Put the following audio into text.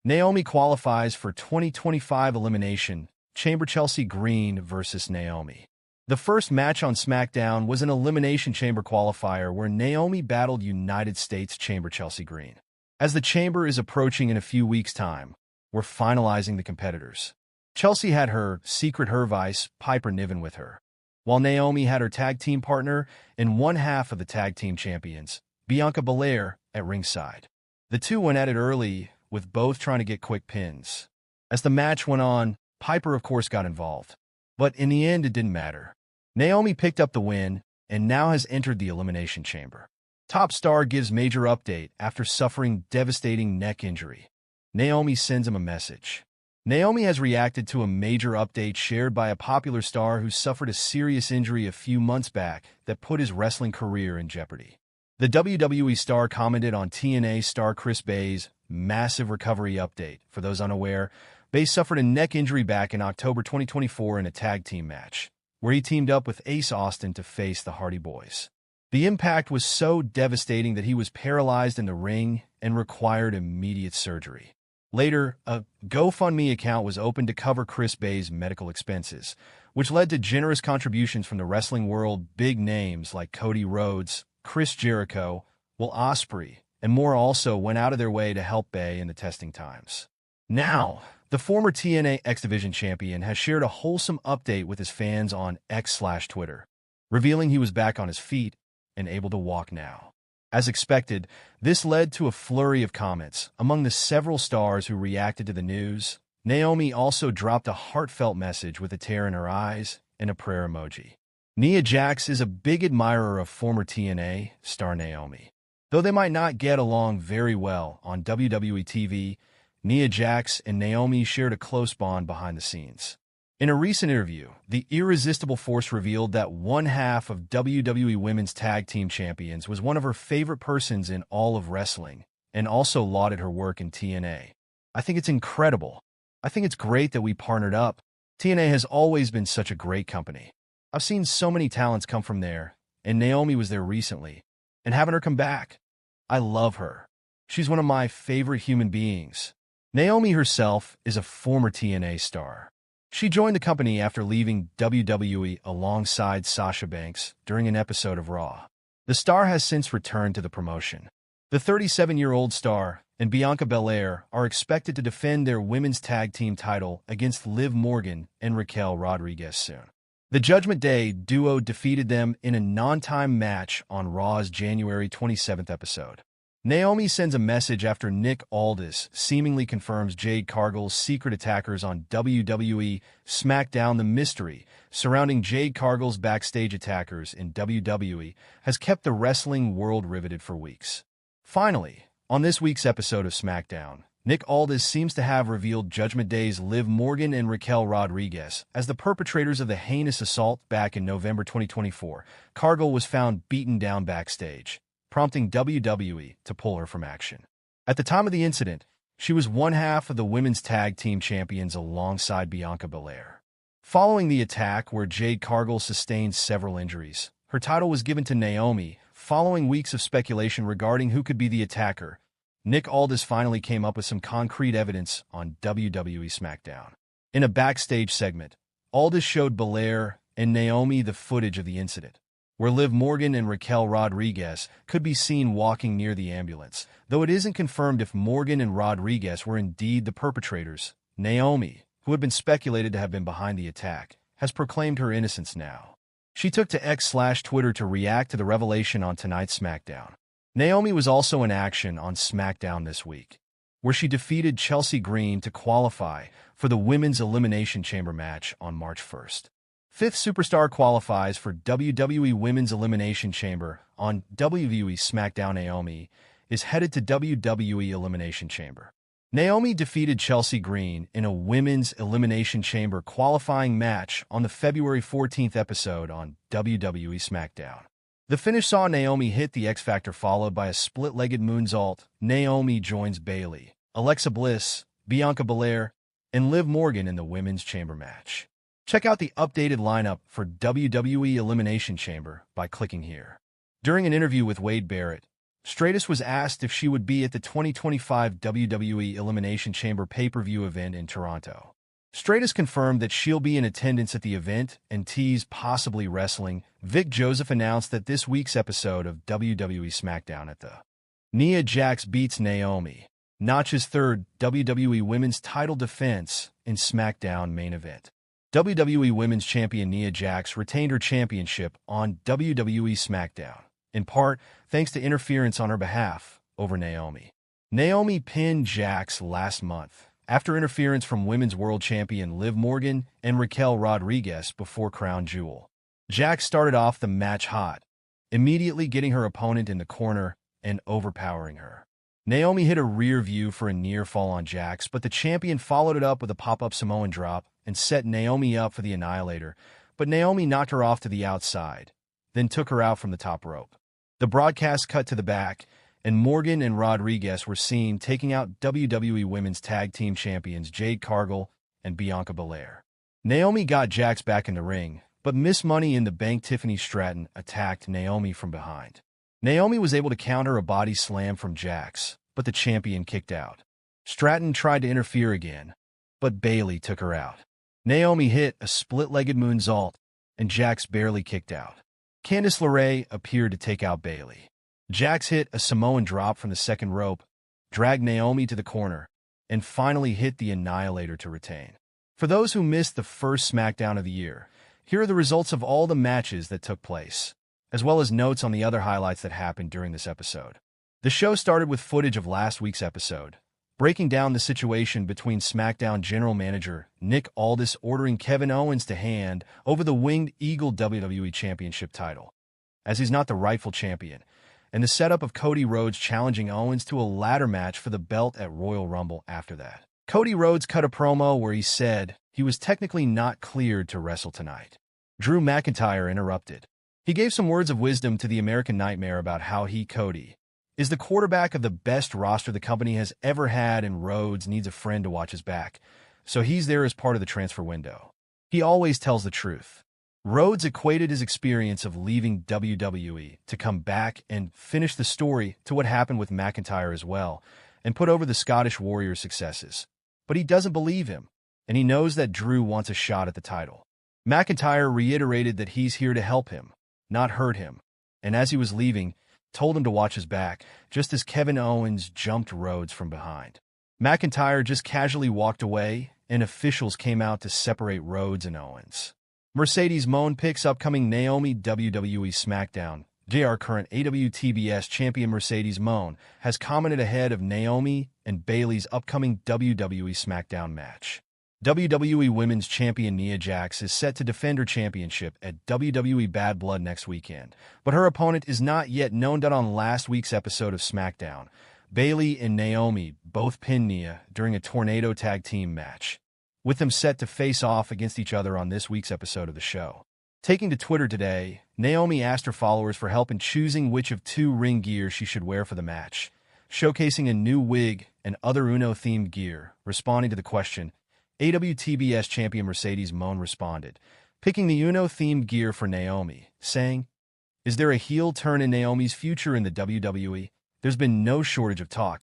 Naomi qualifies for 2025 Elimination Chamber. Chelsea Green versus Naomi. The first match on SmackDown was an Elimination Chamber Qualifier where Naomi battled United States Chamber Chelsea Green. As the Chamber is approaching in a few weeks' time, we're finalizing the competitors. Chelsea had her secret vice, Piper Niven, with her, while Naomi had her tag team partner and one half of the tag team champions, Bianca Belair, at ringside. The two went at it early, with both trying to get quick pins. As the match went on, Piper of course got involved, but in the end it didn't matter. Naomi picked up the win and now has entered the Elimination Chamber. Top star gives major update after suffering devastating neck injury. Naomi sends him a message. Naomi has reacted to a major update shared by a popular star who suffered a serious injury a few months back that put his wrestling career in jeopardy. The WWE star commented on TNA star Chris Bey's massive recovery update. For those unaware, Bey suffered a neck injury back in October 2024 in a tag team match, where he teamed up with Ace Austin to face the Hardy Boys. The impact was so devastating that he was paralyzed in the ring and required immediate surgery. Later, a GoFundMe account was opened to cover Chris Bey's medical expenses, which led to generous contributions from the wrestling world. Big names like Cody Rhodes, Chris Jericho, Will Ospreay, and more also went out of their way to help Bey in the testing times. Now, the former TNA X Division champion has shared a wholesome update with his fans on X/Twitter, revealing he was back on his feet and able to walk now. As expected, this led to a flurry of comments among the several stars who reacted to the news. Naomi also dropped a heartfelt message with a tear in her eyes and a prayer emoji. Nia Jax is a big admirer of former TNA star Naomi. Though they might not get along very well on WWE TV, Nia Jax and Naomi shared a close bond behind the scenes. In a recent interview, the Irresistible Force revealed that one half of WWE Women's Tag Team Champions was one of her favorite persons in all of wrestling, and also lauded her work in TNA. I think it's incredible. I think it's great that we partnered up. TNA has always been such a great company. I've seen so many talents come from there, and Naomi was there recently, and having her come back. I love her. She's one of my favorite human beings. Naomi herself is a former TNA star. She joined the company after leaving WWE alongside Sasha Banks during an episode of Raw. The star has since returned to the promotion. The 37-year-old star and Bianca Belair are expected to defend their women's tag team title against Liv Morgan and Raquel Rodriguez soon. The Judgment Day duo defeated them in a non-time match on Raw's January 27th episode. Naomi sends a message after Nick Aldis seemingly confirms Jade Cargill's secret attackers on WWE SmackDown. The mystery surrounding Jade Cargill's backstage attackers in WWE has kept the wrestling world riveted for weeks. Finally, on this week's episode of SmackDown, Nick Aldis seems to have revealed Judgment Day's Liv Morgan and Raquel Rodriguez as the perpetrators of the heinous assault back in November 2024. Cargill was found beaten down backstage, prompting WWE to pull her from action. At the time of the incident, she was one half of the women's tag team champions alongside Bianca Belair. Following the attack where Jade Cargill sustained several injuries, her title was given to Naomi. Following weeks of speculation regarding who could be the attacker, Nick Aldis finally came up with some concrete evidence on WWE SmackDown. In a backstage segment, Aldis showed Belair and Naomi the footage of the incident, where Liv Morgan and Raquel Rodriguez could be seen walking near the ambulance. Though it isn't confirmed if Morgan and Rodriguez were indeed the perpetrators, Naomi, who had been speculated to have been behind the attack, has proclaimed her innocence now. She took to X/Twitter to react to the revelation on tonight's SmackDown. Naomi was also in action on SmackDown this week, where she defeated Chelsea Green to qualify for the Women's Elimination Chamber match on March 1st. Fifth superstar qualifies for WWE Women's Elimination Chamber on WWE SmackDown. Naomi is headed to WWE Elimination Chamber. Naomi defeated Chelsea Green in a Women's Elimination Chamber qualifying match on the February 14th episode on WWE SmackDown. The finish saw Naomi hit the X Factor followed by a split-legged moonsault. Naomi joins Bayley, Alexa Bliss, Bianca Belair, and Liv Morgan in the Women's Chamber match. Check out the updated lineup for WWE Elimination Chamber by clicking here. During an interview with Wade Barrett, Stratus was asked if she would be at the 2025 WWE Elimination Chamber pay-per-view event in Toronto. Stratus confirmed that she'll be in attendance at the event and teased possibly wrestling. Vic Joseph announced that this week's episode of WWE SmackDown at the Nia Jax beats Naomi, Notch's third WWE Women's title defense in SmackDown main event. WWE Women's Champion Nia Jax retained her championship on WWE SmackDown, in part thanks to interference on her behalf over Naomi. Naomi pinned Jax last month after interference from Women's World Champion Liv Morgan and Raquel Rodriguez before Crown Jewel. Jax started off the match hot, immediately getting her opponent in the corner and overpowering her. Naomi hit a rear view for a near fall on Jax, but the champion followed it up with a pop-up Samoan drop and set Naomi up for the Annihilator, but Naomi knocked her off to the outside, then took her out from the top rope. The broadcast cut to the back, and Morgan and Rodriguez were seen taking out WWE Women's Tag Team Champions Jade, Cargill, and Bianca Belair. Naomi got Jax back in the ring, but Miss Money in the Bank Tiffany Stratton attacked Naomi from behind. Naomi was able to counter a body slam from Jax, but the champion kicked out. Stratton tried to interfere again, but Bayley took her out. Naomi hit a split-legged moonsault, and Jax barely kicked out. Candice LeRae appeared to take out Bayley. Jax hit a Samoan drop from the second rope, dragged Naomi to the corner, and finally hit the Annihilator to retain. For those who missed the first SmackDown of the year, here are the results of all the matches that took place, as well as notes on the other highlights that happened during this episode. The show started with footage of last week's episode, breaking down the situation between SmackDown General Manager Nick Aldis ordering Kevin Owens to hand over the Winged Eagle WWE Championship title, as he's not the rightful champion, and the setup of Cody Rhodes challenging Owens to a ladder match for the belt at Royal Rumble after that. Cody Rhodes cut a promo where he said he was technically not cleared to wrestle tonight. Drew McIntyre interrupted. He gave some words of wisdom to the American Nightmare about how he, Cody, is the quarterback of the best roster the company has ever had, and Rhodes needs a friend to watch his back, so he's there as part of the transfer window. He always tells the truth. Rhodes equated his experience of leaving WWE to come back and finish the story to what happened with McIntyre as well, and put over the Scottish Warrior's successes. But he doesn't believe him, and he knows that Drew wants a shot at the title. McIntyre reiterated that he's here to help him, not hurt him, and as he was leaving, told him to watch his back, just as Kevin Owens jumped Rhodes from behind. McIntyre just casually walked away, and officials came out to separate Rhodes and Owens. Mercedes Moné picks upcoming Naomi WWE SmackDown. JR current AWTBS champion Mercedes Moné has commented ahead of Naomi and Bayley's upcoming WWE SmackDown match. WWE Women's Champion Nia Jax is set to defend her championship at WWE Bad Blood next weekend, but her opponent is not yet known. On last week's episode of SmackDown, Bayley and Naomi both pinned Nia during a tornado tag team match, with them set to face off against each other on this week's episode of the show. Taking to Twitter today, Naomi asked her followers for help in choosing which of two ring gear she should wear for the match, showcasing a new wig and other Uno-themed gear. Responding to the question, AWTBS champion Mercedes Moné responded, picking the Uno-themed gear for Naomi, saying, "Is there a heel turn in Naomi's future in the WWE? There's been no shortage of talk